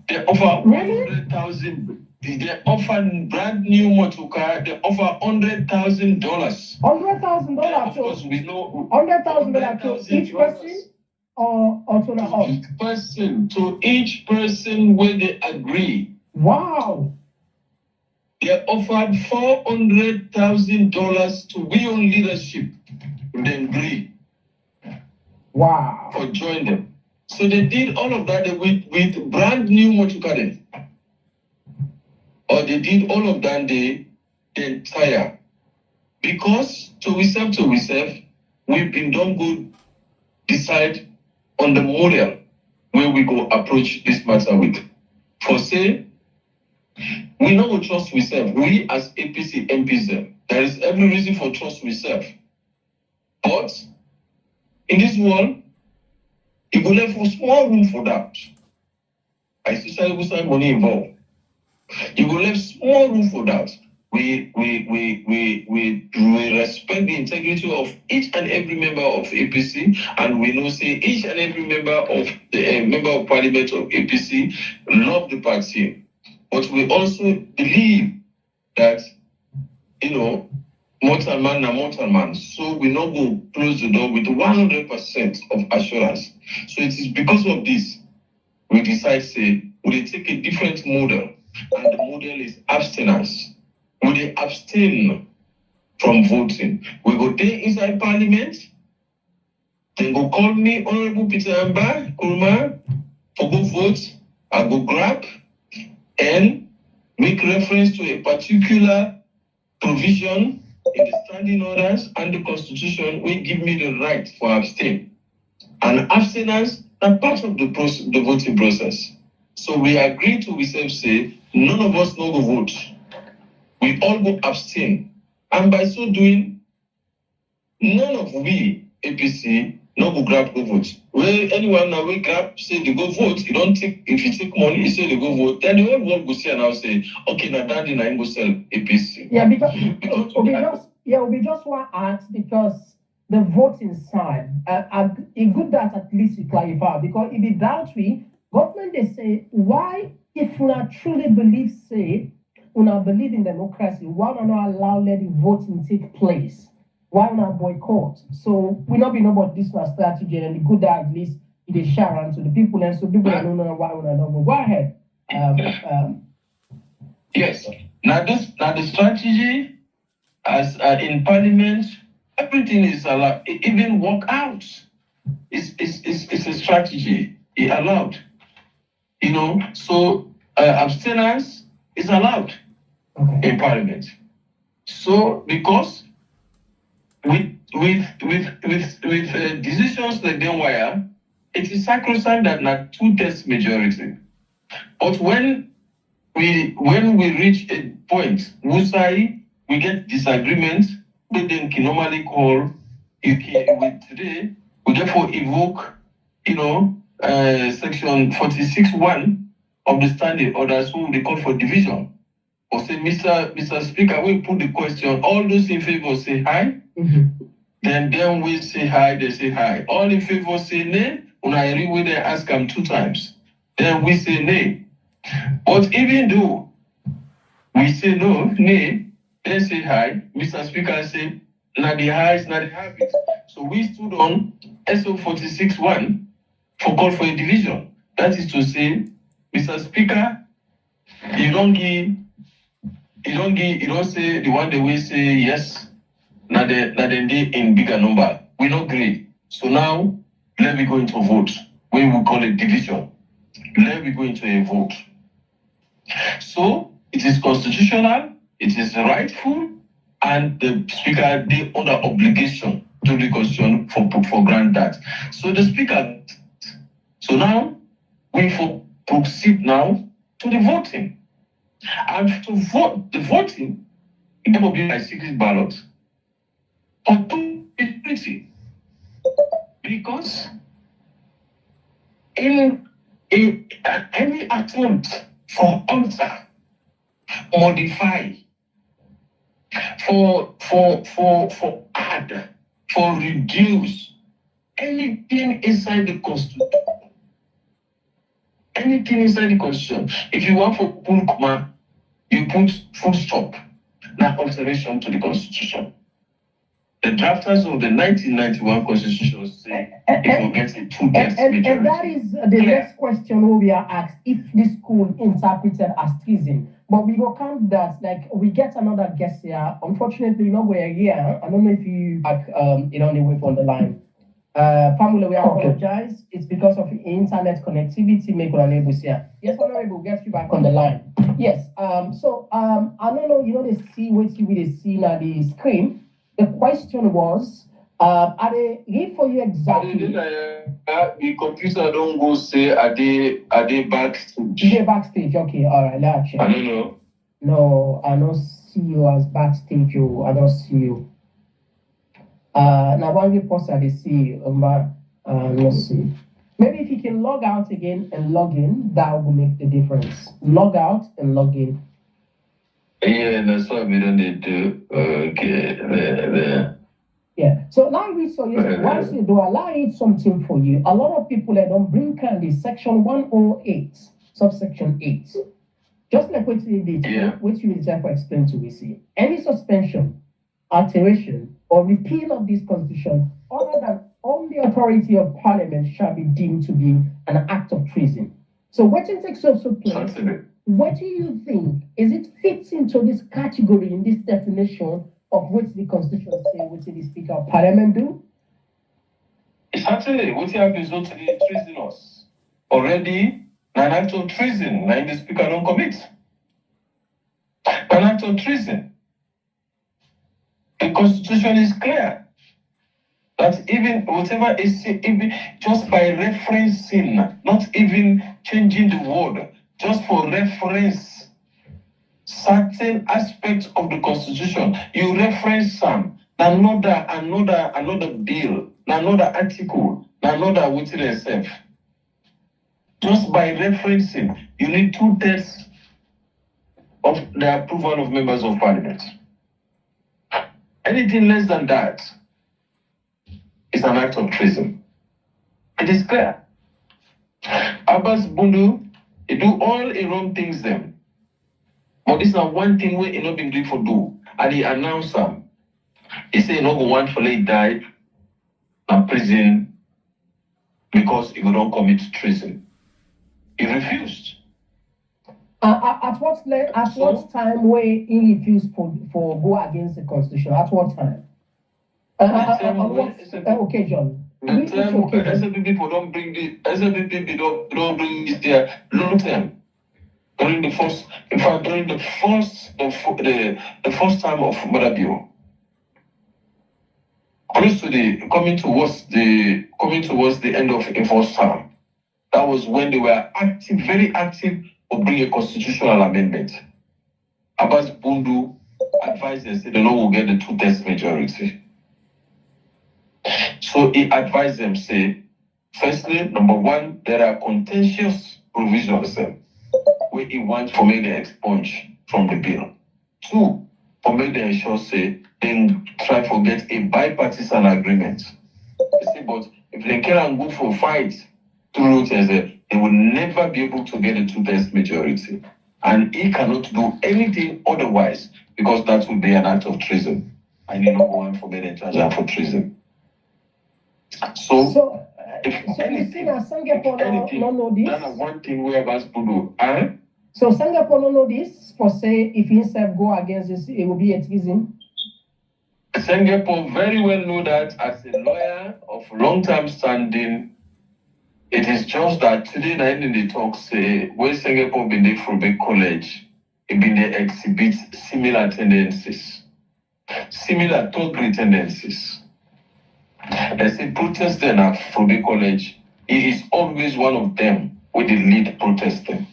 S6: They offer 100,000. They offer brand new motoka. They offer $100,000.
S3: $100,000.
S6: Because we know
S3: $100,000 to each person, or to the house.
S6: To each person where they agree.
S3: Wow.
S6: They offered $400,000 to we on leadership. They agree.
S3: Wow.
S6: For join them. So they did all of that with brand new motoka. Or they did all of that the entire. Because to ourselves, we've been done good decide on the model where we go approach this matter with. For say, we know we trust ourselves. We as APC MPs, there is every reason for trust ourselves. But in this world, it will have a small room for that. Especially with some money involved. You will have small room for that. We respect the integrity of each and every member of APC, and we know say each and every member of the member of parliament of APC love the party. But we also believe that mortal man na mortal man. So we not go close the door with 100% of assurance. So it is because of this we decide say we take a different model. And the model is abstinence. We they abstain from voting. We go there inside parliament Then go call me, Honorable Peter Amba, Kurma, for go vote, I go grab and make reference to a particular provision in the standing orders and the constitution will give me the right for abstain. And abstinence are part of the voting process. So we agree to say none of us no go vote. We all go abstain. And by so doing, none of we APC no go grab go vote. Where anyone now will grab say they go vote, you don't take if you take money, you say they go vote, then the whole world go see and now say, okay, now daddy now go sell APC.
S3: Yeah, because we just want to ask because the voting side, it's good that at least you clarify because if it doubt we, government they say why if we not truly believe we not believe in democracy, why not allow let the voting take place? Why not boycott? So we not be know about this one strategy and the good that at least it is share around to the people and so people don't know why we not go. Go ahead.
S6: Yes. Now the strategy as in parliament, everything is allowed. Even walk out is a strategy. It allowed. You know, so abstinence is allowed in parliament. So because with decisions like them wire, it is sacrosanct that not 2/3 majority. But when we reach a point, Musai, we get disagreement, we then can normally call with today, we therefore evoke, section 46(1) of the standing orders who they call for division. Or say, Mr. Speaker, we put the question, all those in favor say aye. Then we say aye, they say aye. All in favor say nay. When I read with they ask them 2 times. Then we say nay. But even though we say no, nay, they say aye. Mr. Speaker say, na the ayes, na the habit. So we stood on SO 46(1) for call for a division. That is to say, Mr. Speaker, you don't say the one that we say yes, na the in bigger number. We don't agree. So now let me go into a vote. We will call it division. Let me go into a vote. So it is constitutional, it is rightful, and the speaker they under obligation to the constitution for grant that. So the speaker. So now we proceed now to the voting. And to vote, the voting, it will be by secret ballot or security. Because in any attempt for alter, modify, for add, for reduce anything inside the constitution. Anything inside the constitution. If you want for put comma, you put full stop. Now alteration to the constitution. The drafters of the 1991 constitution say it will get a 2/3 majority.
S3: And that is the next question we are asked if this could interpreted as treason. But we will count that like we get another guest here. Unfortunately, we're here. I don't know if you back on the way from the line. Pamela, we apologize. It's because of internet connectivity make us unable to hear. Yes, Honorable, get you back on the line. Yes. So I don't know, they see what you will see on the screen. The question was, are they read for you exactly?
S6: The computer don't go say are they backstage?
S3: They're backstage, okay, all right, let's check.
S6: I don't know.
S3: No, I don't see you as backstage, I don't see you. Now when we post I see let's see. Maybe if you can log out again and log in, that will make the difference. Log out and log in.
S6: Yeah, that's what we don't need to. Okay, there.
S3: Yeah. So now we saw yes, once you do allow it something for you. A lot of people don't bring candy section 108, subsection 8. Just like what you did, which you will therefore explain to we see. Any suspension, alteration, or repeal of this constitution other than on the authority of parliament shall be deemed to be an act of treason. So what in takes also place? What do you think? Is it fits into this category in this definition of what the constitution say, what the Speaker of Parliament do?
S6: It's Certainly, what happens not to the treasonous? Already, an act of treason, now the speaker don't commit. An act of treason. The constitution is clear that even whatever is even just by referencing, not even changing the word, just for reference certain aspects of the constitution, you reference some another bill, another article, another within itself. Just by referencing, you need 2/3 of the approval of members of parliament. Anything less than that is an act of treason. It is clear. Abbas Bundu, he do all the wrong things then. But this is not one thing where he not been doing for do. And he announced them. He said he not go one for late die in prison because he don't commit treason. He refused.
S3: At what time where he refused for go against the constitution? At what time? On what occasion?
S6: The time SLPP people don't bring this there long term. During the first time of Madabio. Close to the coming towards the end of the first term. That was when they were active, very active, to bring a constitutional amendment. Abbas Bundu advised them, said the law will get the 2/3 majority. So he advised them, say, firstly, number one, there are contentious provisions where he wants for me to expunge from the bill. Two, for me to ensure, say, then try to get a bipartisan agreement. You see, but if they can't go for a fight, they will never be able to get a 2/3 majority. And he cannot do anything otherwise because that would be an act of treason. And he not going for being in charge for treason. So if anything, that's one thing we have asked to do.
S3: So Singapore don't know this, for say if himself go against this, it will be a treason.
S6: Singapore very well know that as a lawyer of long-term standing. It is just that today night in the talk say when Singapore been there from a college, it been there exhibit similar tendencies, similar thuggery tendencies. They say protesting at from a college, he is always one of them with the lead protesting.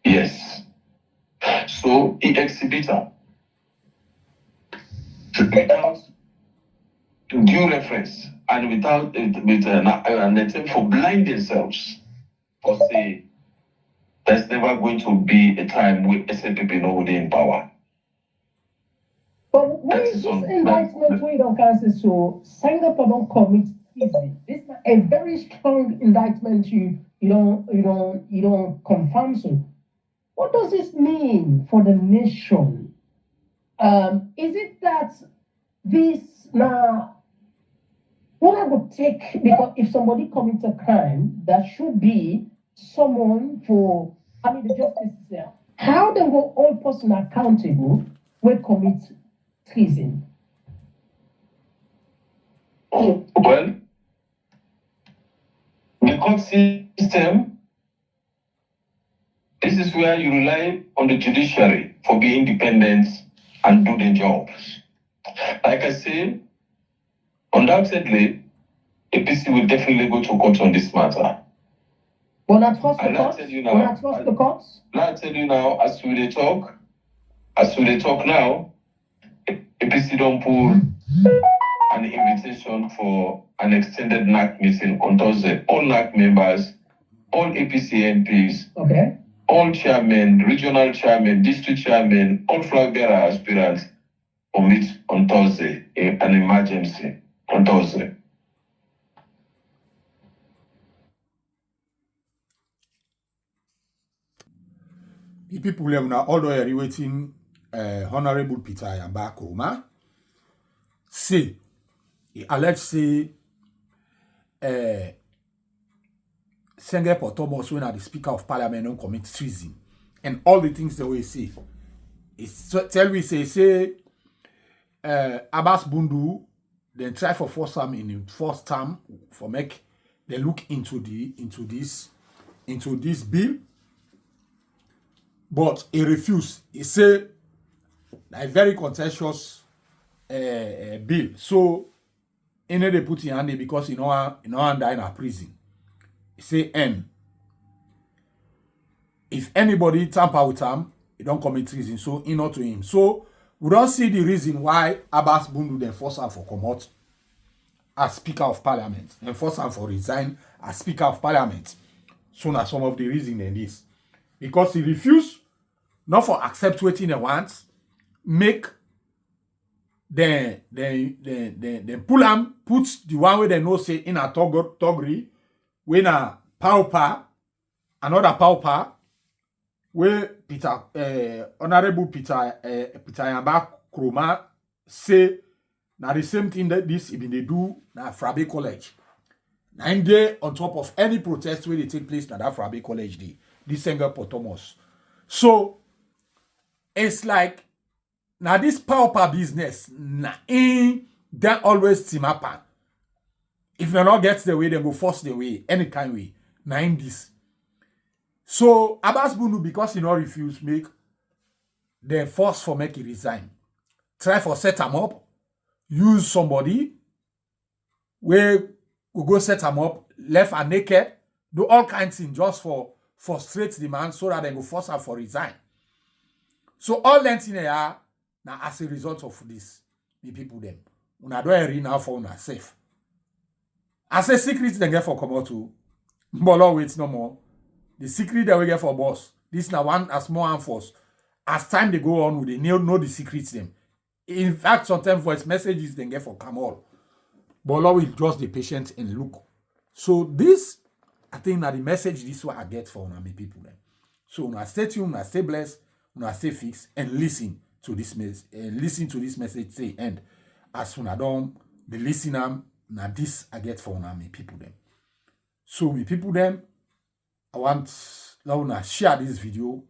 S6: Yes. So he exhibits without due reference. And without an attempt for blind themselves, or say there's never going to be a time where SLPP no will be in power.
S3: But when this indictment we don't cancel, so Singapore don't commit treason. This is a very strong indictment. You don't confirm. So, what does this mean for the nation? Is it that this now? What I would take, because if somebody commits a crime, that should be someone for, the justice system. How they will all person accountable will commit treason?
S6: Well, the court system, this is where you rely on the judiciary for being independent and do the job. Like I say, undoubtedly, APC will definitely go to court on this matter.
S3: Will not trust the courts? Will not trust the courts?
S6: I'll tell you now, as we talk now, APC don't pull an invitation for an extended NAC meeting on Thursday. All NAC members, all APC MPs,
S3: okay,
S6: all chairmen, regional chairmen, district chairmen, all flag bearer aspirants will meet on Thursday in an emergency on Thursday.
S1: The people who are all the way waiting, Honorable Peter Yambakoma, say, he alleged say, Singapore Thomas when the Speaker of Parliament don't commit treason, and all the things that we say. Tell we say, Abbas Bundu, then try for first time in the first term for make they look into this bill, but he refused. He say a very contentious bill, so he know they put in handy because he know die in a prison. He say if anybody tamper with him, he don't commit treason, so he not to him. So we don't see the reason why Abbas Bundu then force her for come out as Speaker of Parliament and force her for resign as Speaker of Parliament. So now some of the reason in this. Because he refused not for accept what he wants, make then pull him, put the one way they know say in a toggery, when a pauper, another pauper, where Peter Honorable Peter Yamba Kroma say now the same thing that this even they do na Frabe College. 9 days on top of any protest where they take place na that Frabe College day. This Singapore Thomas. So it's like now this pauper business na in then always team up. If they not get the way, they go force the way, any kind way. Na in this. So Abbas Bundu, because he not refuse make the force for make he resign. Try for set him up, use somebody where we go set him up, left and naked, do all kinds of things just for frustrate the man so that they go force her for resign. So all that thing are now as a result of this, the people them. Una do a now for una safe. As a secret they get for come out to Mbolo wait no more. The secret that we get for boss. This now one as more enforced. As time they go on, they know the secrets them. In fact, sometimes voice messages they get for Kamal. But Lord will just be patient and look. So this, I think that the message this what I get for my people then. So now stay tuned, now stay blessed, now stay fixed, and listen to this message say end. As soon as I don't the listener, now this I get for my people them. So my people them. I want now share this video,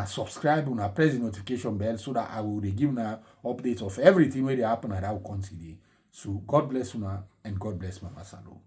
S1: subscribe, press the notification bell so that I will give updates of everything where they happen and I will continue. So God bless you and God bless Mama Salo.